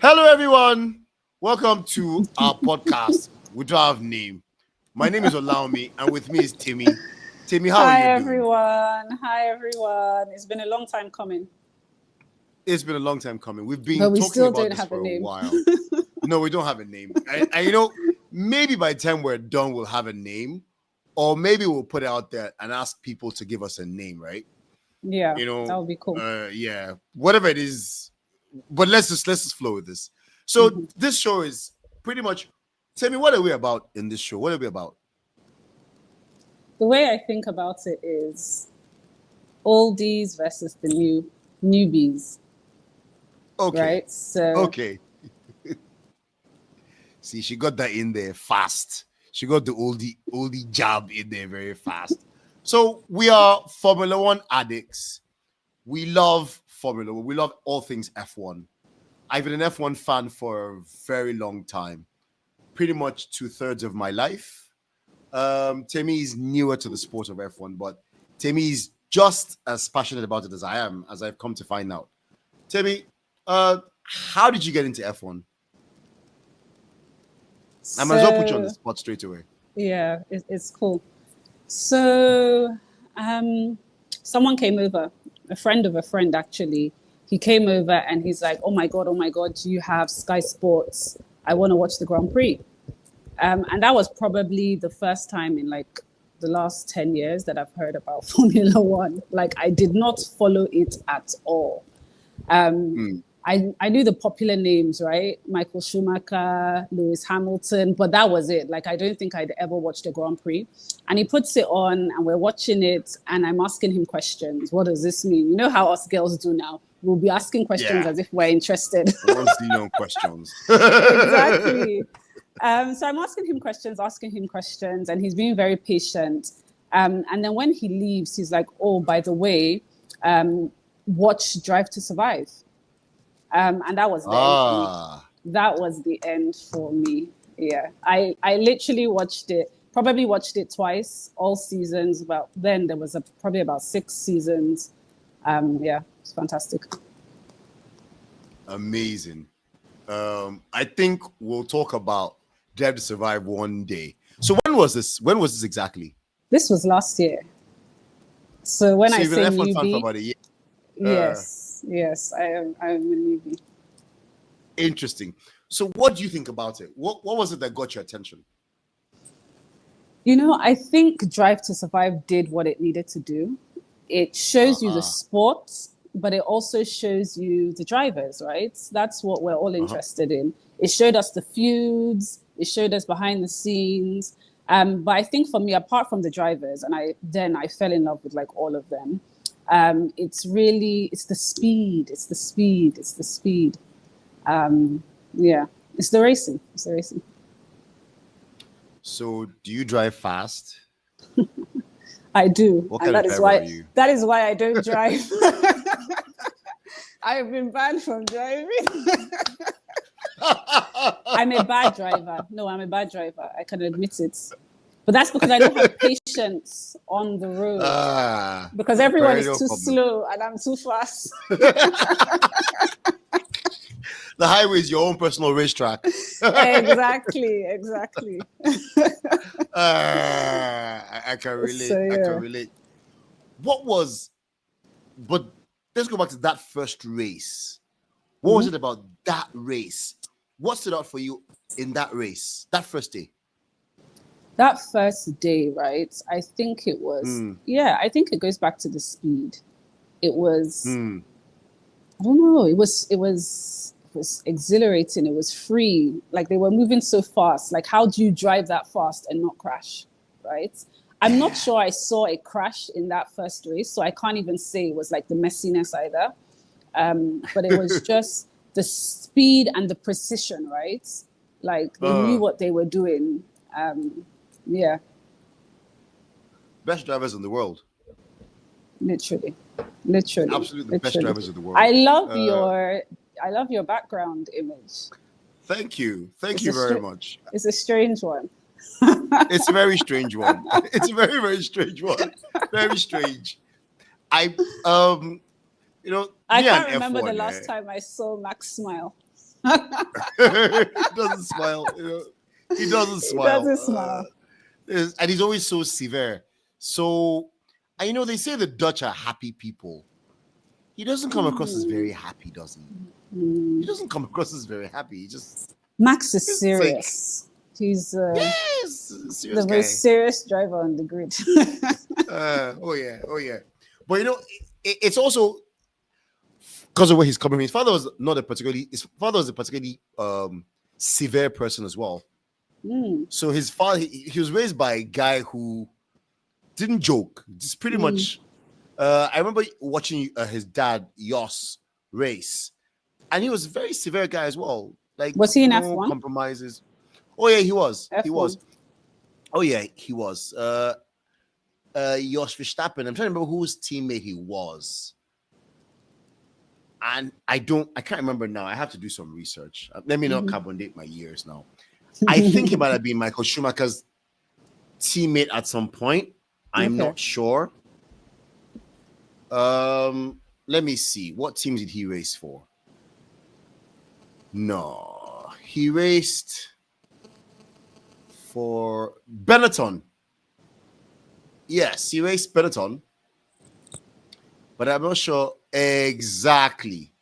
Hello, everyone. Welcome to our podcast. We don't have name. My name is Olawunmi, and with me is Temi. Temi, how are Hi you doing? everyone. Hi everyone. It's been a long time coming. It's been a long time coming. We've been But we talking still about don't this have for a a name. while. No, we don't have a name. Maybe by the time we're done, we'll have a name, or maybe we'll put it out there and ask people to give us a name, right? Yeah, that would be cool. Yeah, whatever it is. But let's just flow with this. So this show is pretty much. Tell me, what are we about in this show? What are we about? The way I think about it is oldies versus the newbies. Okay. Right? So Okay. See, she got that in there fast. She got the oldie jab in there very fast. So we are Formula One addicts. We love Formula One. We love all things F1. I've been an F1 fan for a very long time, pretty much 2/3 of my life. Temi is newer to the sport of F1, but Temi is just as passionate about it as I am, as I've come to find out. Temi, how did you get into F1? I might as well put you on the spot straight away. Yeah, it's cool. So someone came over, a friend of a friend actually. He came over and he's like, oh my God, you have Sky Sports. I want to watch the Grand Prix. And that was probably the first time in like the last 10 years that I've heard about Formula One. Like I did not follow it at all. I knew the popular names, right? Michael Schumacher, Lewis Hamilton, but that was it. Like, I don't think I'd ever watched a Grand Prix. And he puts it on and we're watching it and I'm asking him questions. What does this mean? You know how us girls do now? We'll be asking questions as if we're interested. What's the questions? Exactly. So I'm asking him questions, and he's being very patient. And then when he leaves, he's like, oh, by the way, watch Drive to Survive. And that was the end for me. That was the end for me. Yeah. I literally probably watched it twice, all seasons. But then there was probably about 6 seasons. Yeah, it's fantastic. Amazing. I think we'll talk about Drive to Survive one day. So when was this? When was this exactly? This was last year. So when I say newbie, fan for about a year. Yes, I am a newbie. Interesting. So what do you think about it? What was it that got your attention? You know, I think Drive to Survive did what it needed to do. It shows you the sport, but it also shows you the drivers, right? That's what we're all interested in. It showed us the feuds. It showed us behind the scenes. But I think for me, apart from the drivers, and I fell in love with like all of them. It's the speed. Yeah, it's the racing. So do you drive fast? I do. What kind of driver are you? That is why I don't drive. I've been banned from driving. I'm a bad driver. No, I'm a bad driver. I can admit it. But that's because I don't have patience on the road. Because everyone is too slow and I'm too fast. The highway is your own personal racetrack. Exactly. I can relate. So, yeah. I can relate. But let's go back to that first race. What was it about that race? What stood out for you in that race, that first day? That first day, right? I think it was, I think it goes back to the speed. It was, I don't know, it was exhilarating. It was free. Like they were moving so fast. Like how do you drive that fast and not crash, right? I'm not sure I saw a crash in that first race, so I can't even say it was like the messiness either. But it was just the speed and the precision, right? Like they knew what they were doing. Yeah. Best drivers in the world. Literally. Absolutely the best drivers in the world. I love your background image. Thank you very much. It's a strange one. It's a very strange one. It's a very, very strange one. Very strange. I can't remember the last time I saw Max smile. He doesn't smile. You know, he doesn't He smile. doesn't smile. And he's always so severe. So, and you know, they say the Dutch are happy people. He doesn't come across as very happy, does he? He doesn't come across as very happy. He just, Max is it's like, serious. He's yes, serious the guy. most serious driver on the grid. Oh yeah, oh yeah. But you know, it's also because of where he's coming from. His father was not a particularly. His father was a particularly severe person as well. Mm, So his father, he was raised by a guy who didn't joke. Just pretty much. I remember watching his dad Yoss race, and he was a very severe guy as well. Like was he in no F1? compromises. Oh yeah, he was. He was. F1. Oh yeah, he was. Jos Verstappen. I'm trying to remember whose teammate he was. And I can't remember now. I have to do some research. Let me not carbon date my years now. I think he might have been Michael Schumacher's teammate at some point. I'm Okay. not sure. Let me see. What teams did he race for? No, he raced for Benetton. Yes, he raced Benetton, but I'm not sure exactly.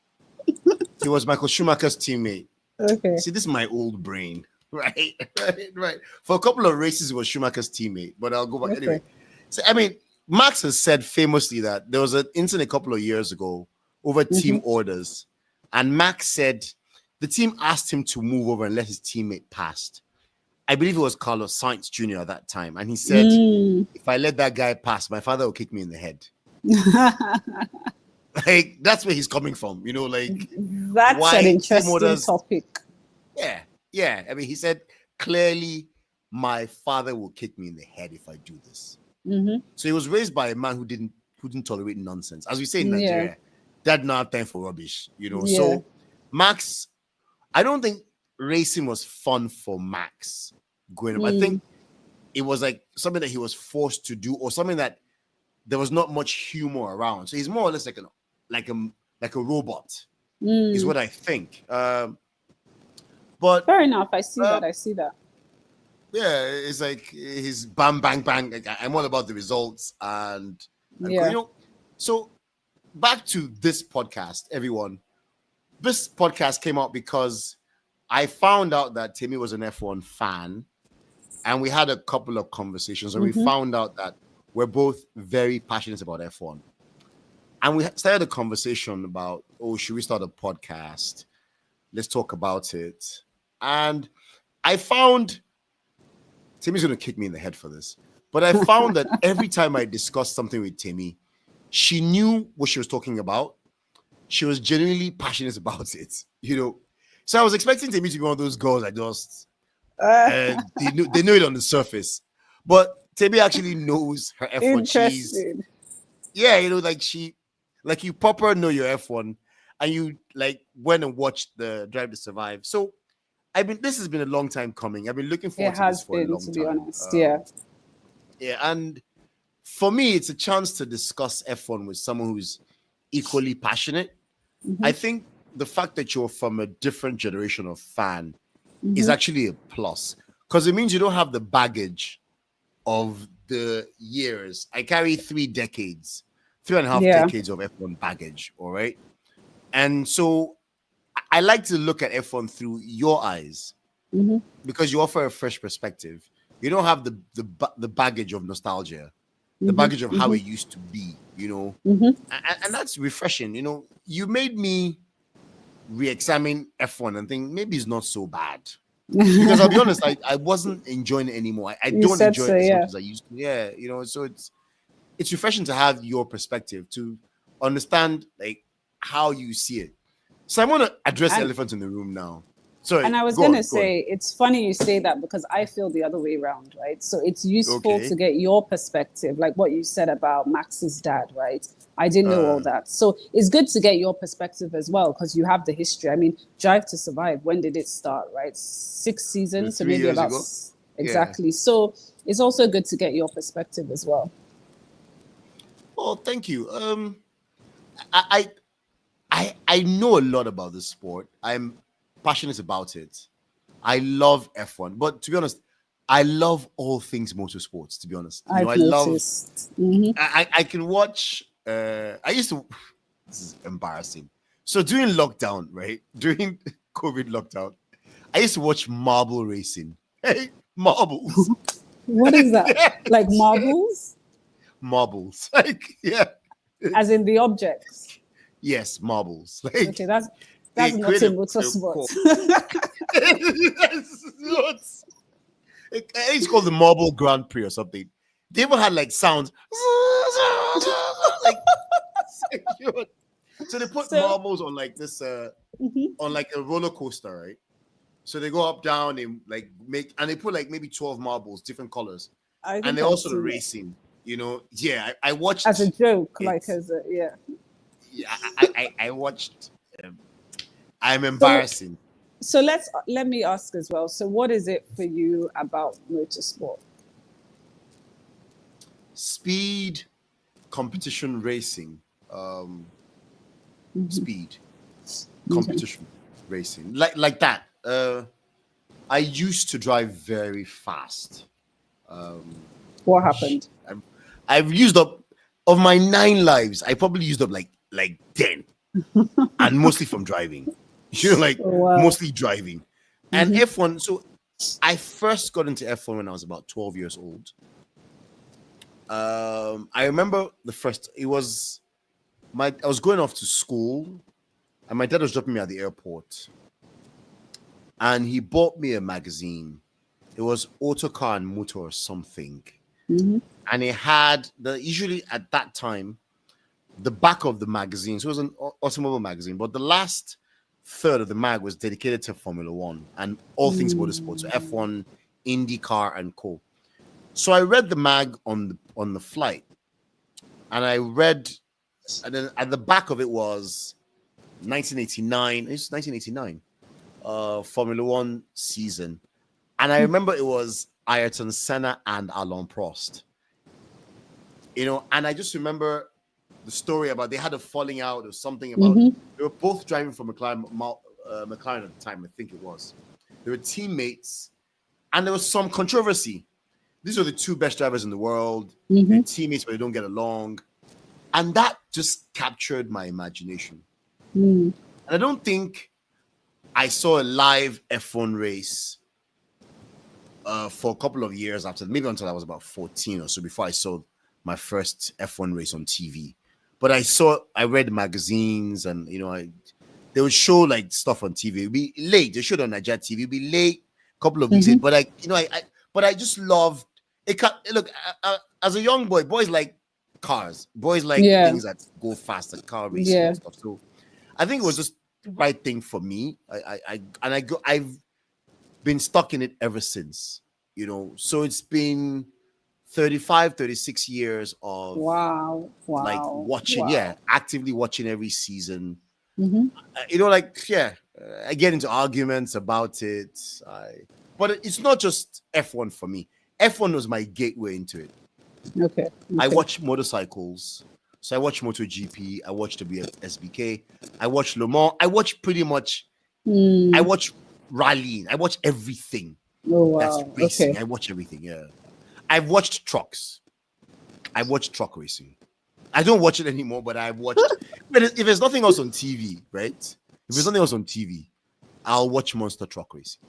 He was Michael Schumacher's teammate. Okay. See, this is my old brain, right? Right. For a couple of races, he was Schumacher's teammate, but I'll go back Okay. anyway. So, I mean, Max has said famously that there was an incident a couple of years ago over team orders, and Max said the team asked him to move over and let his teammate pass. I believe it was Carlos Sainz Jr. at that time, and he said, "If I let that guy pass, my father will kick me in the head." Like that's where he's coming from, you know. Like That's why an team interesting orders? topic. Yeah, yeah. I mean, he said clearly, my father will kick me in the head if I do this. So he was raised by a man who didn't tolerate nonsense. As we say in Yeah. Nigeria, dad not have time for rubbish, you know. Yeah. So Max, I don't think racing was fun for Max growing up. I think it was like something that he was forced to do, or something that there was not much humor around. So he's more or less like a robot, is what I think. But Fair enough. I see uh, that. I see that. yeah, it's like he's bang bang bang. Like, I'm all about the results and Yeah. you know. So back to this podcast, everyone. This podcast came out because I found out that Temi was an F1 fan, and we had a couple of conversations, and we found out that we're both very passionate about F1. And we started a conversation about, oh, should we start a podcast? Let's talk about it. And I found Timmy's going to kick me in the head for this, but I found that every time I discussed something with Timmy, she knew what she was talking about. She was genuinely passionate about it, you know. So I was expecting Timmy to be one of those girls that just they know it on the surface, but Timmy actually knows her F1. She's Interesting. yeah, you know, like you proper know your F1, and you like went and watched the Drive to Survive. So this has been a long time coming. I've been looking forward It to this has for a been, long to be time. honest. Yeah. Yeah, and for me, it's a chance to discuss F1 with someone who's equally passionate. I think the fact that you're from a different generation of fan is actually a plus, because it means you don't have the baggage of the years. I carry 3.5 Yeah. decades of F1 baggage, all right? And so I like to look at F1 through your eyes because you offer a fresh perspective. You don't have the baggage of nostalgia, the baggage of how it used to be, you know, and that's refreshing. You know, you made me re-examine F1 and think maybe it's not so bad. Because I'll be honest, I wasn't enjoying it anymore. I You don't said enjoy so, it as much yeah. as I used to. Yeah, you know, so it's refreshing to have your perspective, to understand like how you see it. So I'm gonna address the And elephant in the room now. Sorry, and I was go gonna on, go on. say, it's funny you say that because I feel the other way around, right? So it's useful to Okay. get your perspective, like what you said about Max's dad, right? I didn't know all that. So it's good to get your perspective as well, because you have the history. I mean, Drive to Survive, when did it start, right? 6 seasons, so Three maybe years about ago. Yeah. exactly. So it's also good to get your perspective as well. Well, thank you. I know a lot about this sport. passionate about it. I love F1, but to be honest, I love all things motorsports. To be honest, I've I love. noticed. Hmm. I can watch. I used to. This is embarrassing. So during lockdown, right? During COVID lockdown, I used to watch marble racing. Hey, marbles. What is that? Yes, Like yes. marbles, Marbles. Like, yeah. as in the objects. Yes, marbles. Okay, Like that's they not a created a motorsport. court. It's not. It's called the Marble Grand Prix or something. They even had like sounds like so they put So, marbles on like this mhm, on like a roller coaster, right? So they go up, down, and like make and they put like maybe 12 marbles, different colors, I and think they're I've also the seen it racing. Yeah, I as a watched joke, it. like as a yeah. Yeah, I watched. I'm So embarrassing. so let me ask as well. So what is it for you about motorsport? Speed, competition, racing, um, Hmm. speed, Okay. competition, racing, like that. I used to drive very fast. Um, What happened? I've, I've used up of my 9 lives. I probably used up like 10, and mostly from driving. Like Oh, wow. mostly driving, and Hmm. F1. So I first got into F1 when I was about 12 years old. I remember the first. It was my. I was going off to school, and my dad was dropping me at the airport, and he bought me a magazine. It was Autocar and Motor or something, Hmm. and it had the usually at that time the back of the magazine. So it was an automobile magazine, but the last third of the mag was dedicated to Formula One and all things motorsports, so F1, IndyCar, and co. So I read the mag on the flight, and I read, and then at the back of it was 1989. It's 1989, Formula One season, and I remember it was Ayrton Senna and Alain Prost. And I just remember the story about they had a falling out or something about Hmm. they were both driving for McLaren at the time, I think it was. They were teammates, and there was some controversy. These are the two best drivers in the world. They're Hmm. teammates, but they don't get along. And that just captured my imagination. Mm. And I don't think I saw a live F1 race for a couple of years after, maybe until I was about 14 or so, before I saw my first F1 race on TV. But I read magazines, and they would show like stuff on TV. It'd be late. They showed on Nigeria TV. It'd be late, a couple of weeks Hmm. late. But but I just loved it. Look, as a young boy, boys like cars. Boys like Yeah. things that go fast, like car racing Yeah. and stuff. So I think it was just the right thing for me. I've been stuck in it ever since. So it's been 35, 36 years of Wow. like Wow. watching, yeah, Wow. actively watching every season. Hmm. I get into arguments about it. But it's not just F1 for me. F1 was my gateway into it. Okay. I Okay. watch motorcycles. So I watch MotoGP. I watch WSBK. I watch Le Mans. I Mm. watch rallying. I watch everything Oh that's wow. racing. Okay. I watch everything. Yeah. I've watched trucks. I watch truck racing. I don't watch it anymore, but I've watched. But if there's nothing else on TV, right? If there's nothing else on TV, I'll watch monster truck racing.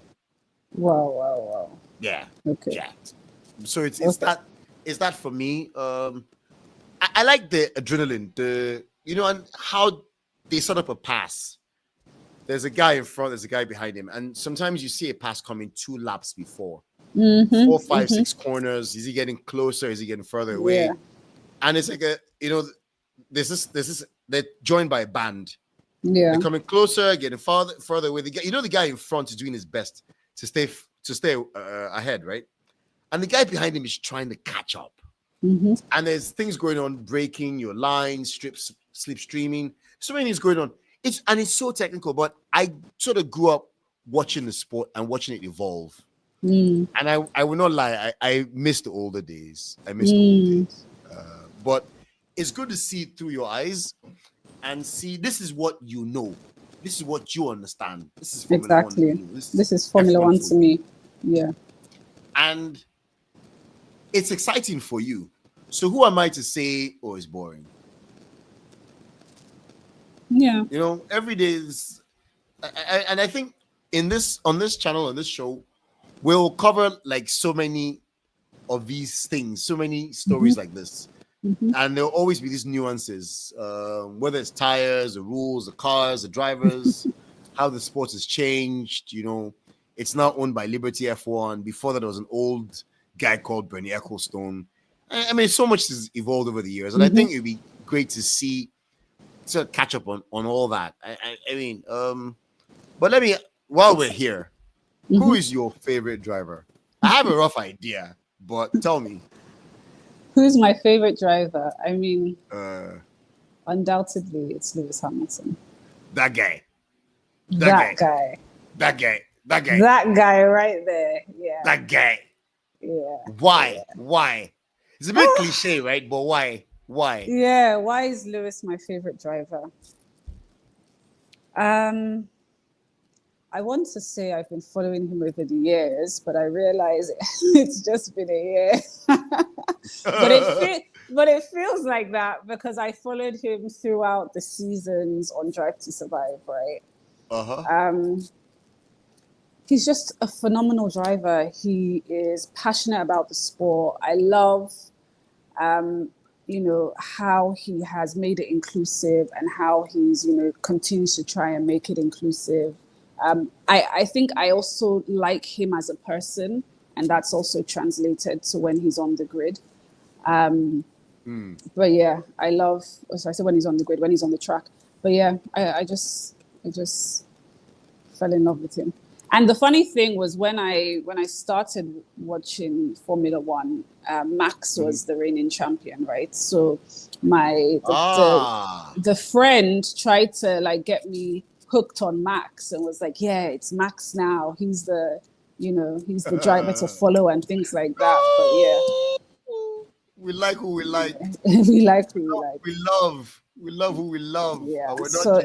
Wow. Wow. Wow. Yeah, Okay. yeah. So it's Okay. that for me. I like the adrenaline, and how they set up a pass. There's a guy in front, there's a guy behind him, and sometimes you see a pass coming 2 laps before. Mm-hmm. 4, 5, Mm-hmm. 6 corners. Is he getting closer? Is he getting further Yeah. away? And it's like there's this. They're joined by a band. They're Yeah. coming closer, getting further away. The guy in front is doing his best to stay ahead, right? And the guy behind him is trying to catch up. Mm-hmm. And there's things going on, breaking your lines, slip streaming. So many things going on. It's so technical, but I sort of grew up watching the sport and watching it evolve. Mm. And I will not lie, I miss the older days. I miss the old Mm. days. But it's good to see through your eyes and see this is what you know. this is what you understand. This is Formula One to Exactly. you. This This is is Formula F1 One for to you. me. Yeah. And it's exciting for you. So who am I to say, oh, it's boring? Yeah. You know, every day is, and I think on this channel, on this show, we'll cover like so many of these things, so many stories like this. And there'll always be these nuances, whether it's tires, the rules, the cars, the drivers, how the sport has changed. You know, it's now owned by Liberty F1. Before that, there was an old guy called Bernie Ecclestone. I mean, so much has evolved over the years, and I think it'd be great to see to catch up on all that. I mean, but let me, while we're here, who is your favorite driver? I have a rough idea, but tell me. Who's my favorite driver? I mean, Uh, undoubtedly, it's Lewis Hamilton. that guy. That guy. That guy. That guy. That guy right there. Yeah. That guy. Yeah. Why? Yeah. Why? It's a bit cliche, right? But why? Why? Yeah. Why is Lewis my favorite driver? I want to say I've been following him over the years, but I realize it's just been a year. but it feels like that because I followed him throughout the seasons on Drive to Survive, right? He's just a phenomenal driver. He is passionate about the sport. I love how he has made it inclusive and how he's continues to try and make it inclusive. I think I also like him as a person, and that's also translated to when he's on the grid. But yeah, I said when he's on the grid, when he's on the track. But yeah, I just fell in love with him. And the funny thing was when I started watching Formula One, Max was the reigning champion, right? So the friend tried to like get me hooked on Max and was like, yeah, it's Max now. He's the driver to follow and things like that. But yeah, we like who we like. we like who we like. We love who we love. Yeah. We're not So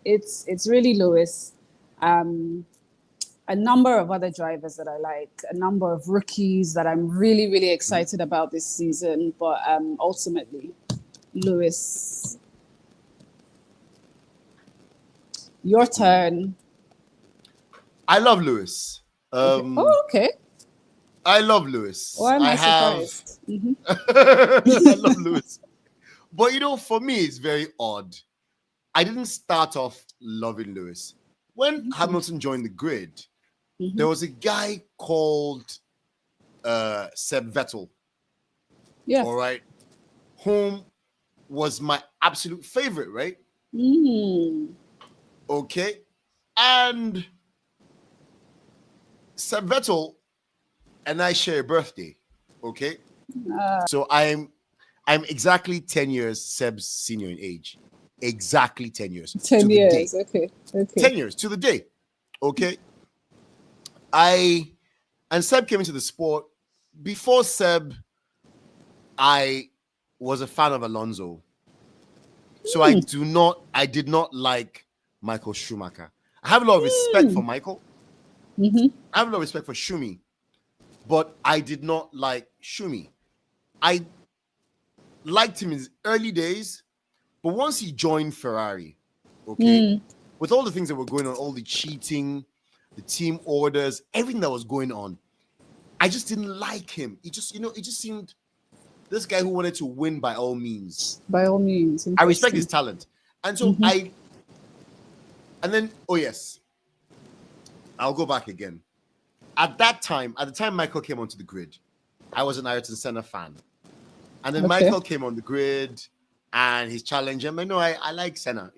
it's really Lewis. A number of other drivers that I like, a number of rookies that I'm really, really excited about this season. But ultimately, Lewis. Your turn. I love Lewis. Okay. I love Lewis. Why am I surprised? I love Lewis. But for me, it's very odd. I didn't start off loving Lewis. When Hamilton joined the grid, there was a guy called Seb Vettel. Yeah. All right. Whom was my absolute favorite, right? Okay. And Seb Vettel and I share a birthday. Okay. So I'm exactly 10 years Seb's senior in age. Exactly 10 years. 10 years. Okay. 10 years to the day. Okay. And Seb came into the sport. Before Seb, I was a fan of Alonso. So I did not like Michael Schumacher. I have a lot of respect for Michael. I have a lot of respect for Schumi. But I did not like Schumi. I liked him in his early days, but once he joined Ferrari, okay, with all the things that were going on, all the cheating, the team orders, everything that was going on, I just didn't like him. It just seemed this guy who wanted to win by all means. By all means. I respect his talent. And so oh yes, I'll go back again. At the time Michael came onto the grid, I was an Ayrton Senna fan. And then Michael came on the grid and he's challenging him. I like Senna,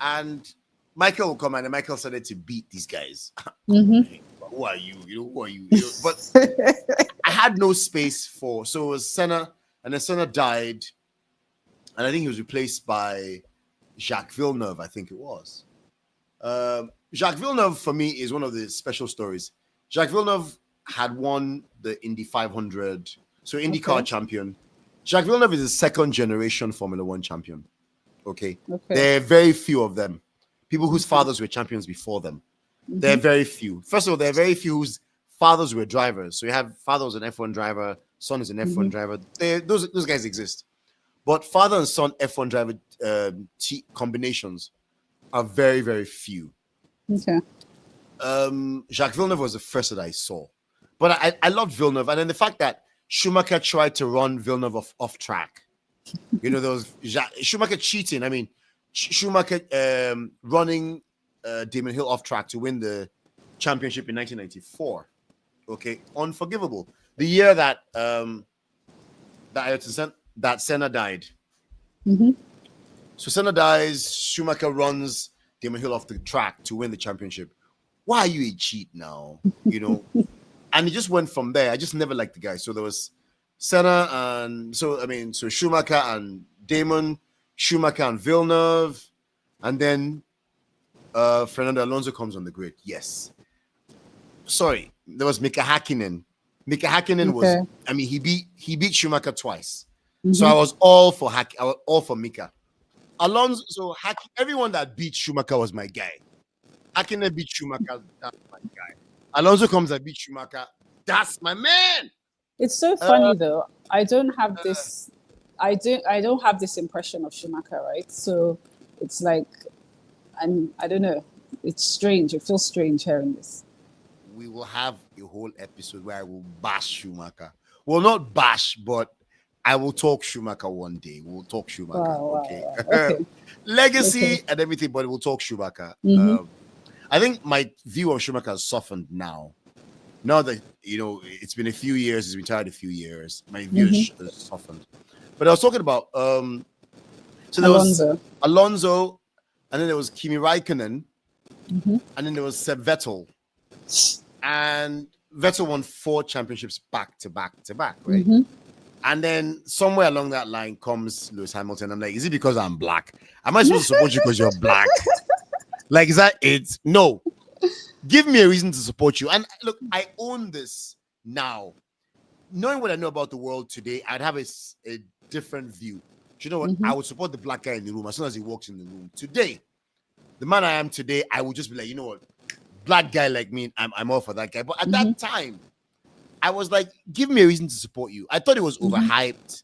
And Michael will come and Michael started to beat these guys. Who are you? Who are you? But I had no space so it was Senna, and then Senna died. And I think he was replaced by Jacques Villeneuve, I think it was. Jacques Villeneuve, for me, is one of the special stories. Jacques Villeneuve had won the Indy 500, so IndyCar champion. Jacques Villeneuve is a second-generation Formula One champion. Okay, Okay. there are very few of them. People whose fathers were champions before them. There are very few. First of all, there are very few whose fathers were drivers. So you have father was an F1 driver, son is an F1 driver. Those guys exist. But father and son F1 driver combinations are very, very few. Okay. Jacques Villeneuve was the first that I saw. But I loved Villeneuve. And then the fact that Schumacher tried to run Villeneuve off track. You know, there was Schumacher cheating. I mean, Schumacher running Damon Hill off track to win the championship in 1994. Okay, unforgivable. The year that that Senna died. So Senna dies. Schumacher runs Damon Hill off the track to win the championship. Why are you a cheat now? You know, and it just went from there. I just never liked the guy. So there was Senna and so Schumacher and Damon, Schumacher and Villeneuve, and then Fernando Alonso comes on the grid. Yes. Sorry, there was Mika Hakkinen. Mika Hakkinen was, I mean, he beat Schumacher twice. So I was all for I was all for Mika. Alonso, so everyone that beat Schumacher was my guy. Hakkinen beat Schumacher, that's my guy. Alonso comes and beat Schumacher, that's my man. It's so funny though. I don't have this. I don't have this impression of Schumacher, right? So it's like, I don't know. It's strange. It feels strange hearing this. We will have a whole episode where I will bash Schumacher. Well, not bash, but I will talk Schumacher one day. We'll talk Schumacher. Wow, okay. Okay. Legacy and everything, but we'll talk Schumacher. I think my view of Schumacher has softened now. Now that, you know, it's been a few years, he's retired a few years, my view has softened. But I was talking about, so there Alonso. was Alonso, and then there was Kimi Raikkonen, and then there was Seb Vettel. And Vettel won 4 championships back to back, right? And then somewhere along that line comes Lewis Hamilton. I'm like, is it because I'm black? Am I supposed to support you because you're black? Like, is that it? No. Give me a reason to support you. And look, I own this now. Knowing what I know about the world today, I'd have a different view. Do you know what? I would support the black guy in the room as soon as he walks in the room. Today, the man I am today, I would just be like, you know what? Black guy like me, I'm all for that guy. But at that time, I was like, give me a reason to support you. I thought it was overhyped.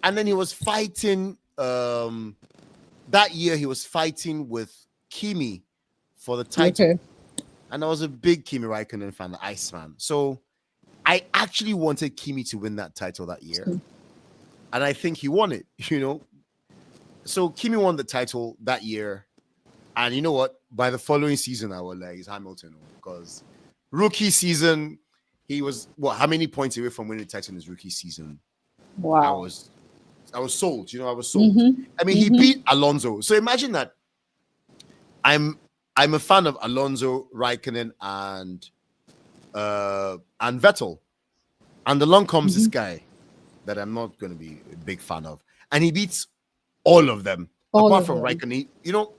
And then he was fighting, that year he was fighting with Kimi for the title. Okay. And I was a big Kimi Raikkonen fan, the Iceman. So I actually wanted Kimi to win that title that year. And I think he won it, you know. So Kimi won the title that year. And you know what? By the following season, I was like, it's Hamilton. Because rookie season, he was, how many points away from winning the title in his rookie season? Wow. I was sold, you know, I was sold. I mean, he beat Alonso. So imagine that I'm a fan of Alonso, Raikkonen, and Vettel. And along comes this guy that I'm not going to be a big fan of. And he beats all of them. Apart from Raikkonen. You know,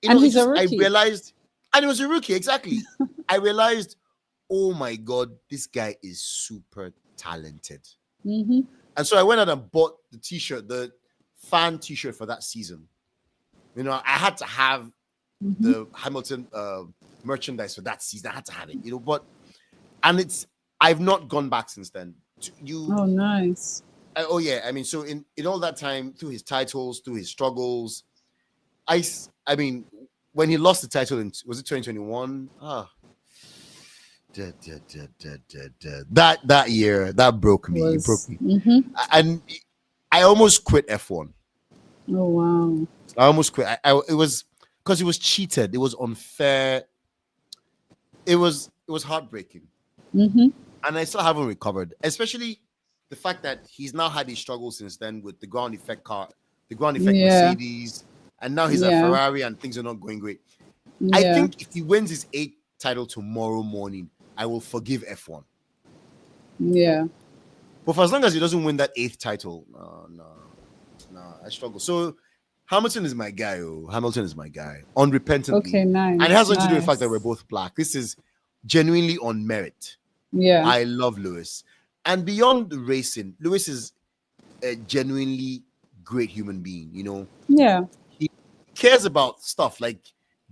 he's a rookie. I realized, and he was a rookie, exactly. I realized, oh my God, this guy is super talented. And so I went out and bought the t-shirt, the fan t-shirt for that season. You know, I had to have the Hamilton merchandise for that season. I had to have it, you know, and I've not gone back since then. Oh, nice. Oh yeah, I mean, so in all that time, through his titles, through his struggles, I mean, when he lost the title was it 2021? That year, that broke me. It broke me. And I almost quit F1. Oh wow! I almost quit. It was because it was cheated. It was unfair. It was heartbreaking. And I still haven't recovered, especially the fact that he's now had his struggles since then with the ground effect car, the ground effect Mercedes, and now he's at Ferrari and things are not going great. I think if he wins his 8th title tomorrow morning, I will forgive F1. Yeah. But for as long as he doesn't win that 8th title, no, I struggle. So Hamilton is my guy. Hamilton is my guy. Unrepentantly. Okay, nice. And it has nothing to do with the fact that we're both black. This is genuinely on merit. Yeah. I love Lewis. And beyond the racing, Lewis is a genuinely great human being. You know, Yeah, he cares about stuff like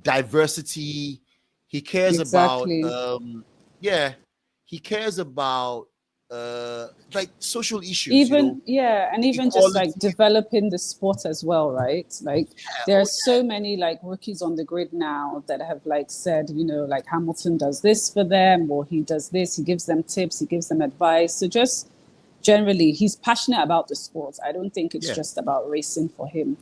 diversity. He cares about exactly. yeah, he cares about like social issues, you know, Even yeah, and even just like equality. developing the sport as well, right? Like there are Oh so many like rookies on the grid now that have like said, you know, like Hamilton does this for them, or he does this, he gives them tips, he gives them advice. So just generally, he's passionate about the sport. I don't think it's yeah, just about racing for him.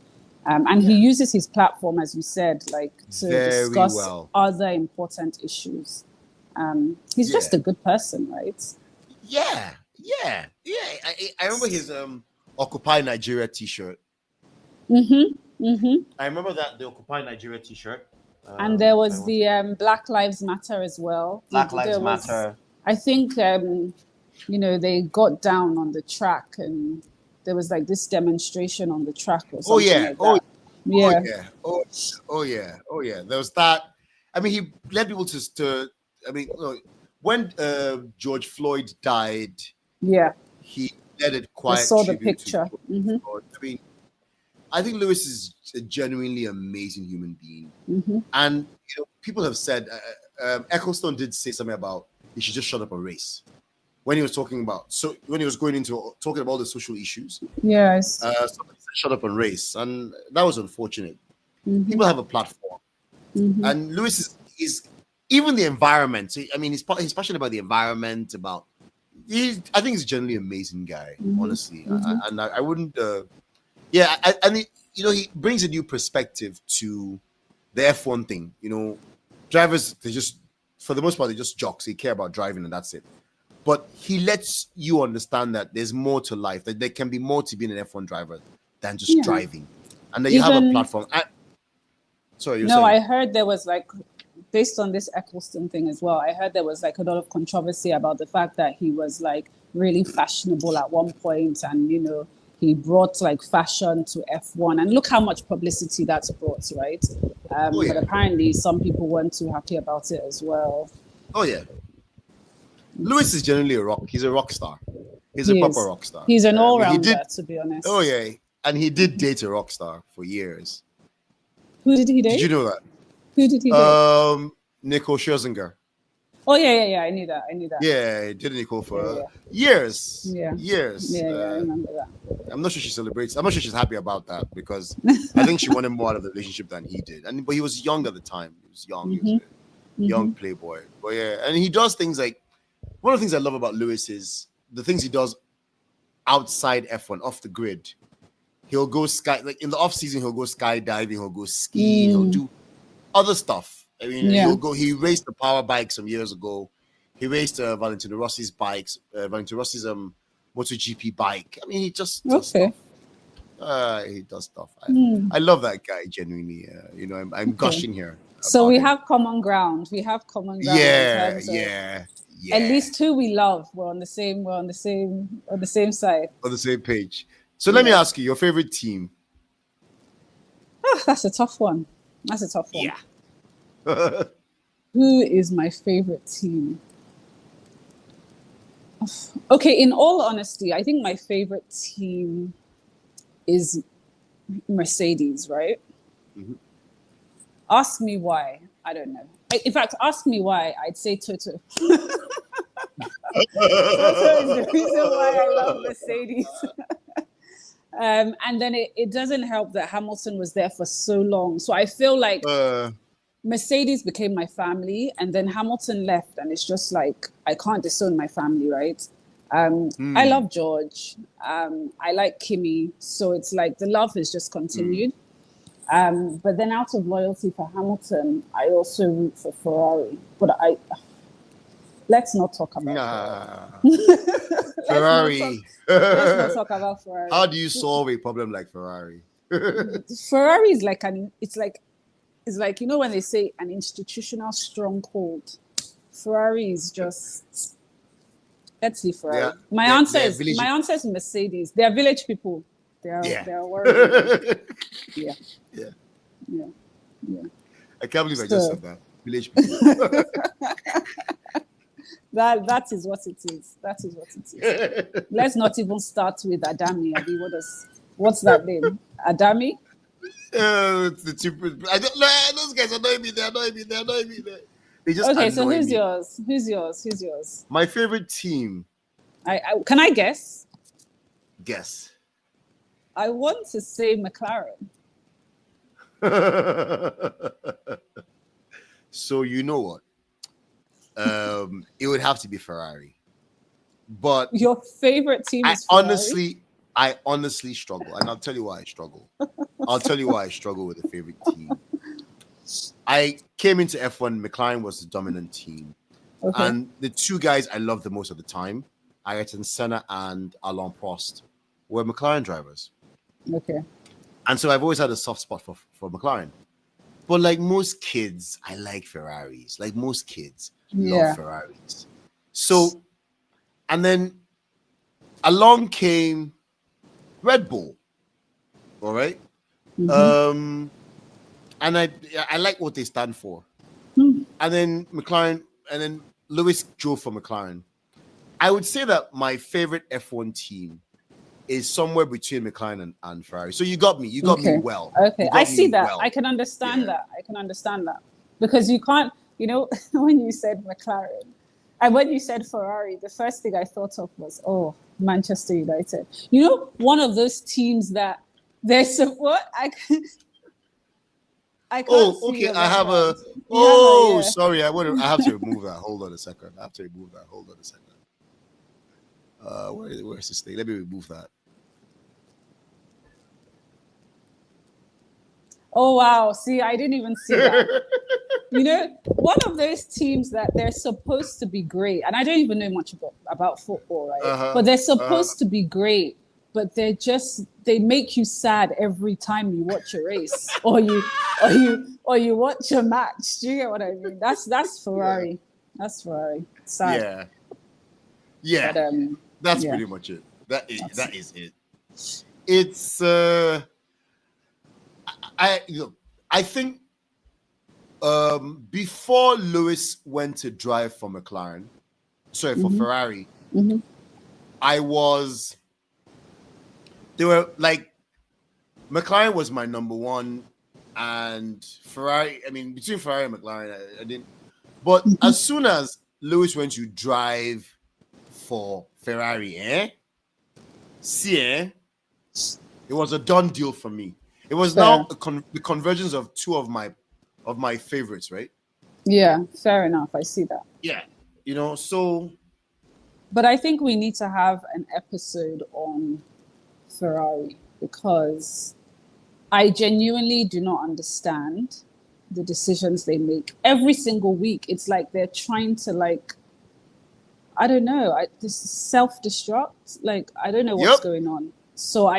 And he yeah, uses his platform, as you said, like to very discuss well. other important issues. He's Yeah, just a good person, right? yeah, yeah, yeah. I remember his Occupy Nigeria T-shirt. I remember that the Occupy Nigeria T-shirt. And there Sorry, was one the second. Black Lives Matter as well. Black Lives There was, Matter. I think, you know, they got down on the track and there was like this demonstration on the track or Oh something yeah. like Oh that. oh Yeah, yeah. Oh yeah. Oh yeah. There was that. I mean, he led people to. I mean, when George Floyd died, yeah. he led a I quiet saw the tribute to picture. George Floyd. I mean, I think Lewis is a genuinely amazing human being, and you know, people have said Ecclestone did say something about he should just shut up and race when he was talking about when he was going into talking about all the social issues. Yes. Somebody said shut up and race, and that was unfortunate. People have a platform, and Lewis is even the environment. I mean, he's passionate about the environment. I think he's a generally amazing guy, honestly, I wouldn't. Yeah, and you know, he brings a new perspective to the F1 thing. You know, drivers, they just, for the most part, they just jocks. They care about driving and that's it. But he lets you understand that there's more to life, that there can be more to being an F1 driver than just Yeah. driving, and that you have a Even platform. Sorry, you're no, saying? I heard there was like, based on this Eccleston thing as well, I heard there was like a lot of controversy about the fact that he was like really fashionable at one point and, you know, he brought like fashion to F1 and look how much publicity that's brought, right? Oh But yeah, apparently some people weren't too happy about it as well. oh yeah. Lewis is generally a rock. He's a rock star. He's a He proper is. rock star. He's an I mean, he did. all-rounder, to be Oh honest. yeah, and he did date a rock star for years. Who did he Did you date? know Who did he that? date? Nico Scherzinger. Oh yeah. I knew that. I knew that. Yeah, he did Nicole Yeah, for yeah, years. yeah, Years. yeah. I remember that. I'm not sure she celebrates. I'm not sure she's happy about that because I think she wanted more out of the relationship than he did. But he was young at the time. He was young. He was a young playboy. But yeah, and he does things like, one of the things I love about Lewis is the things he does outside F1, off the grid. He'll go like in the off season, he'll go skydiving, he'll go skiing, he'll do other stuff. I mean, Yeah. he raced the power bike some years ago. He raced Valentino Rossi's bikes, Valentino Rossi's MotoGP bike. I mean, he just does Okay. stuff. He does stuff. I love that guy genuinely. You know, I'm gushing here So about we him. have common ground. We have common ground in Yeah, terms of yeah, at yeah. least two we love. We're on the same. We're on the same side. On the same page. So let me Yeah. ask you, your favorite team? That's a tough one. That's a tough one. Yeah. Who is my favorite team? Okay, in all honesty, I think my favorite team is Mercedes, right? Ask me why. I don't know. In fact, ask me why. I'd say Toto. Toto is the reason why I love Mercedes. And then it doesn't help that Hamilton was there for so long. So I feel like Mercedes became my family, and then Hamilton left, and it's just like I can't disown my family, right? I love George. I like Kimi, so it's like the love has just continued. But then, out of loyalty for Hamilton, I also root for Ferrari. But let's not talk about Ferrari. let's not talk about Ferrari. How do you solve a problem like Ferrari? Ferrari is like it's like, you know, when they say an institutional stronghold, Ferrari is just, let's see, Ferrari. My answer is Mercedes. They are village people. They are worried. Yeah. I can't believe I just said that. Village people. That is what it is. That is what it is. Let's not even start with Adami. What's that name? Adami? It's the two. I don't. Those guys annoy me. They annoy me. They annoy me. They just Okay, so annoy who's me. yours? Who's yours? Who's yours? My favorite team. Can I guess? Guess. I want to say McLaren. So you know what? It would have to be Ferrari. But Your favorite team is Ferrari? I honestly struggle, and I'll tell you why I struggle. I'll tell you why I struggle with a favorite team. I came into F1. McLaren was the dominant team, Okay. and the two guys I loved the most at the time, Ayrton Senna and Alain Prost, were McLaren drivers. Okay. And so I've always had a soft spot for McLaren. But like most kids, I like Ferraris. Like most kids love Ferraris. So, and then along came Red Bull. All right. And I like what they stand for. And then McLaren, and then Lewis drove for McLaren. I would say that my favorite F1 team is somewhere between McLaren and Ferrari. So you got me. You got me well. Okay. I see that. Well. I can understand that. I can understand that. Because you can't, when you said McLaren and when you said Ferrari, the first thing I thought of was, Manchester United. One of those teams that there's what? I can't see I have a. Sorry. I have to remove that. Hold on a second. Where's this thing? Let me remove that. Oh wow! See, I didn't even see that. One of those teams that they're supposed to be great, and I don't even know much about football, right? But they're supposed to be great, but they make you sad every time you watch a race or you watch a match. Do you get what I mean? That's Ferrari. Yeah. That's Ferrari. Sad. Yeah. But, that's pretty much it. That is it. It's I think before Lewis went to drive for McLaren, for Ferrari, they were like, McLaren was my number one, and Ferrari, between Ferrari and McLaren, I didn't. But as soon as Lewis went to drive for Ferrari, it was a done deal for me. It was now the convergence of two of my favorites, right? Yeah, fair enough. I see that. Yeah, so. But I think we need to have an episode on Ferrari because I genuinely do not understand the decisions they make every single week. It's like they're trying to I don't know, self-destruct. I don't know what's going on. So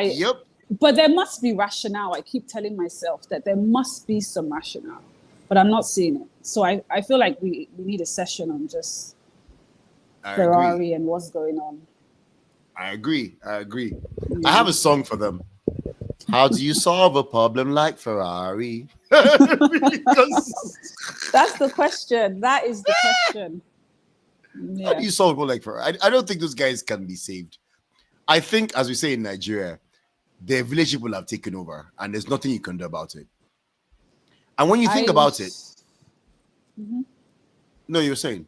but there must be rationale. I keep telling myself that there must be some rationale, but I'm not seeing it. So I feel like we need a session on just Ferrari and what's going on. I agree. Yeah. I have a song for them. How do you solve a problem like Ferrari? That's the question. That is the question. Yeah. How do you solve a problem like Ferrari? I don't think those guys can be saved. I think, as we say in Nigeria, their relationship will have taken over, and there's nothing you can do about it. And when you think about it, no, you were saying?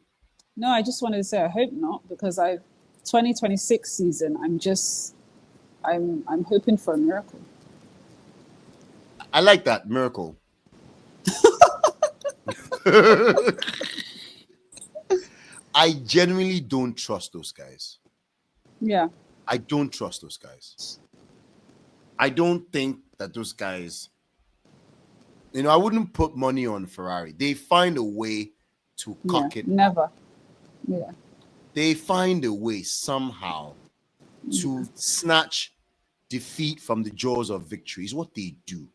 No, I just wanted to say I hope not, because 2026 season, I'm hoping for a miracle. I like that miracle. I genuinely don't trust those guys. Yeah. I don't trust those guys. I don't think that those guys, I wouldn't put money on Ferrari. They find a way to cock it. Never. Yeah. They find a way somehow to snatch defeat from the jaws of victory. Is what they do.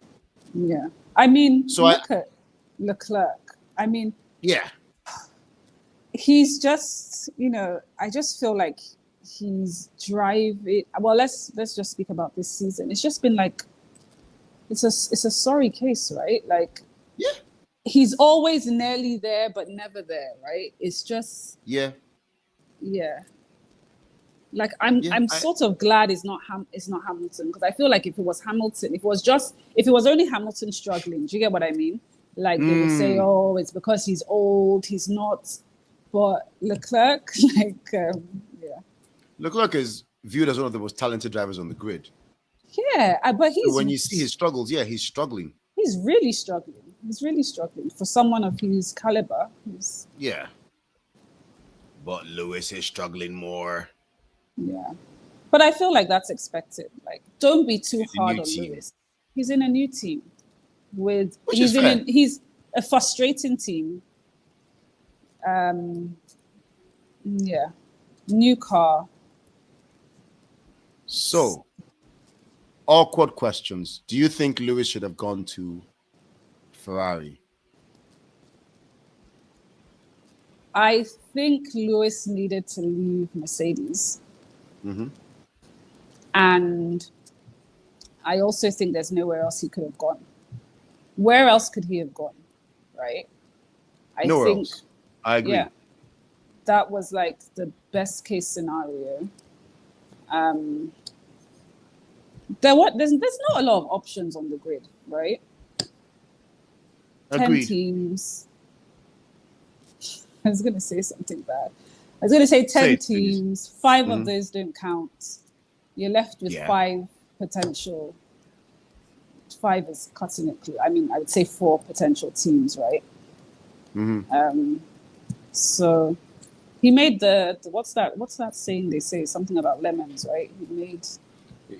Yeah. Look at Leclerc. Yeah. He's just, I just feel like he's driving. Well, let's just speak about this season. It's just been it's a sorry case, right? He's always nearly there, but never there, right? It's just yeah. Like I'm Yeah, I'm sort of glad it's not Hamilton, because I feel like if it was Hamilton, if it was only Hamilton struggling, do you get what I mean? Like they would say, oh, it's because he's old, he's not. But Leclerc, like, yeah, Leclerc is viewed as one of the most talented drivers on the grid. yeah. But So when you see his struggles, yeah, he's struggling. he's really struggling. He's really struggling for someone of his caliber. Yeah. But Lewis is struggling more. Yeah. But I feel like that's expected. Like, don't be too It's a hard new on team, Lewis. He's in a new team which is fair. he's a frustrating team. Yeah. New car. So, awkward questions. Do you think Lewis should have gone to Ferrari? I think Lewis needed to leave Mercedes. And I also think there's nowhere else he could have gone. Where else could he have gone? Right? Nowhere else. I agree. Yeah, that was like the best case scenario. There's not a lot of options on the grid, right? Agreed. 10 teams. I was going to say something bad. I was going to say 10 teams. Please. 5 of those don't count. You're left with 5 potential. 5 is cutting it clear. I mean, I would say 4 potential teams, right? So he made the what's that saying they say? Something about lemons, right?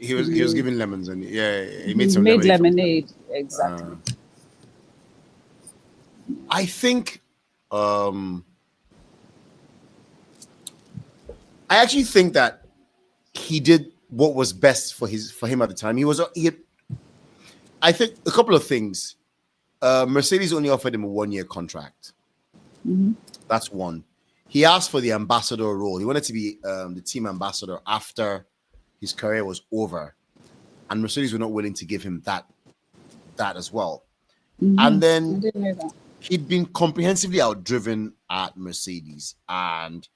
He was giving lemons, and he made some lemonade. Exactly. I think I actually think that he did what was best for him at the time. I think a couple of things. Mercedes only offered him a 1-year contract. That's one. He asked for the ambassador role. He wanted to be the team ambassador after his career was over, and Mercedes were not willing to give him that as well. And then I didn't know that. He'd been comprehensively outdriven at Mercedes, and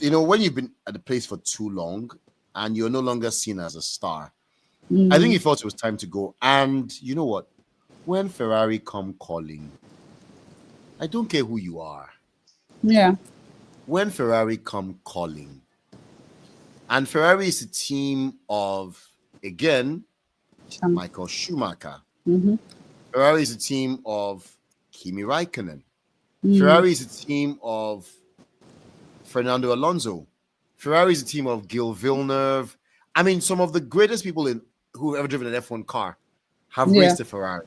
when you've been at the place for too long and you're no longer seen as a star, I think he thought it was time to go. And you know what? When Ferrari come calling, I don't care who you are. Yeah. When Ferrari come calling, and Ferrari is a team of, again, Michael Schumacher. Ferrari is a team of Kimi Raikkonen. Ferrari is a team of Fernando Alonso. Ferrari is a team of Gilles Villeneuve. I mean, some of the greatest people who have ever driven an F1 car have raced a Ferrari.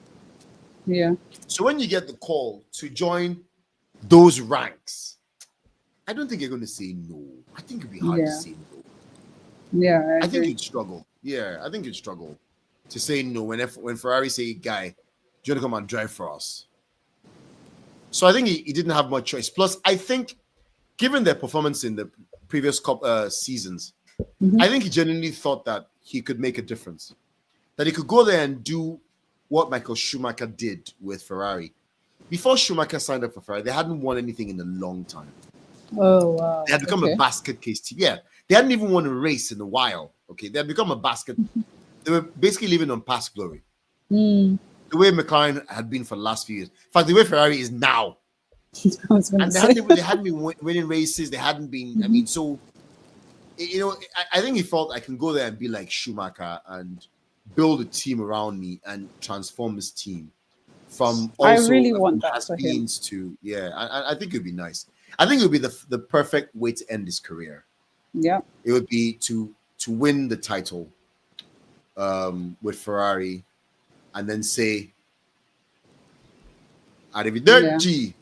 Yeah. So when you get the call to join those ranks, I don't think you're going to say no. I think it'd be hard to say no. Yeah, I think you'd struggle. Yeah, I think you'd struggle to say no when Ferrari say, "Guy, do you want to come and drive for us?" So I think he didn't have much choice. Plus, I think, given their performance in the previous seasons, I think he genuinely thought that he could make a difference. That he could go there and do what Michael Schumacher did with Ferrari. Before Schumacher signed up for Ferrari, they hadn't won anything in a long time. Oh, wow. They had become a basket case team. Yeah, they hadn't even won a race in a while. Okay, they had become a basket. They were basically living on past glory. The way McLaren had been for the last few years. In fact, the way Ferrari is now. And they hadn't been winning races. They hadn't been. I mean, so I think he felt I can go there and be like Schumacher and build a team around me and transform this team from also I really want that for him. To I think it would be nice. I think it would be the perfect way to end his career. Yeah, it would be to win the title with Ferrari, and then say arrivederci,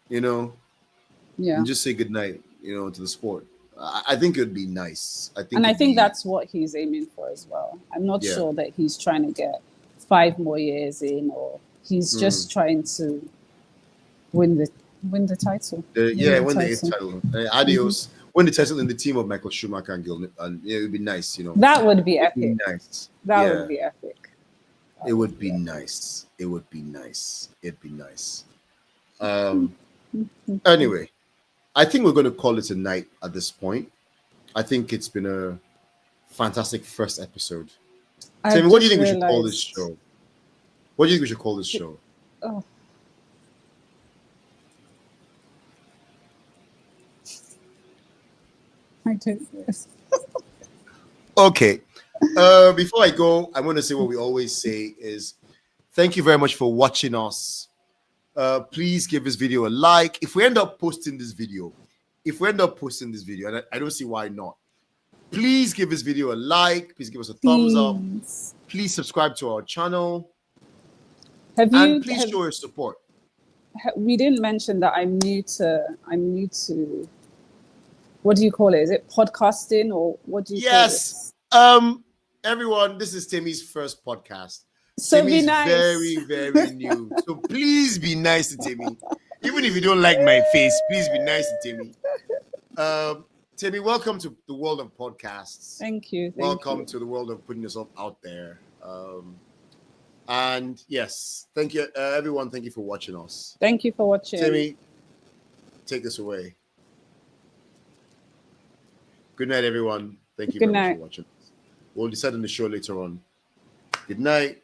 and just say goodnight, to the sport. I think it would be nice. I think that's what he's aiming for as well. I'm not sure that he's trying to get 5 more years in, or he's just trying to win the title. Win the 8th title. Adios. Win the title in the team of Michael Schumacher and Gil, and it would be nice. That would be epic. Nice. That would be epic. It would be nice. It would be nice. It'd be nice. Anyway, I think we're going to call it a night at this point. I think it's been a fantastic first episode. I've Temi, what do you just think we should call this realized. show? What do you think we should call this show? Oh, I don't know. Okay. Before I go, I want to say what we always say is thank you very much for watching us. Please give this video a like. If we end up posting this video, and I don't see why not, please give this video a like. Please give us a thumbs up. Please. Please subscribe to our channel. Have And you? please show your support. We didn't mention that I'm new to. What do you call it? Is it podcasting or what do you call Yes. Everyone, this is Temi's first podcast. So Temi be is nice. very, very new. So please be nice to Temi. Even if you don't like my face, please be nice to Temi. Temi, welcome to the world of podcasts. Thank you. Welcome to the world of putting yourself out there. And yes, thank you, everyone. Thank you for watching us. Thank you for watching. Temi, take us away. Good night, everyone. Thank you very much for watching us. We'll decide on the show later on. Good night.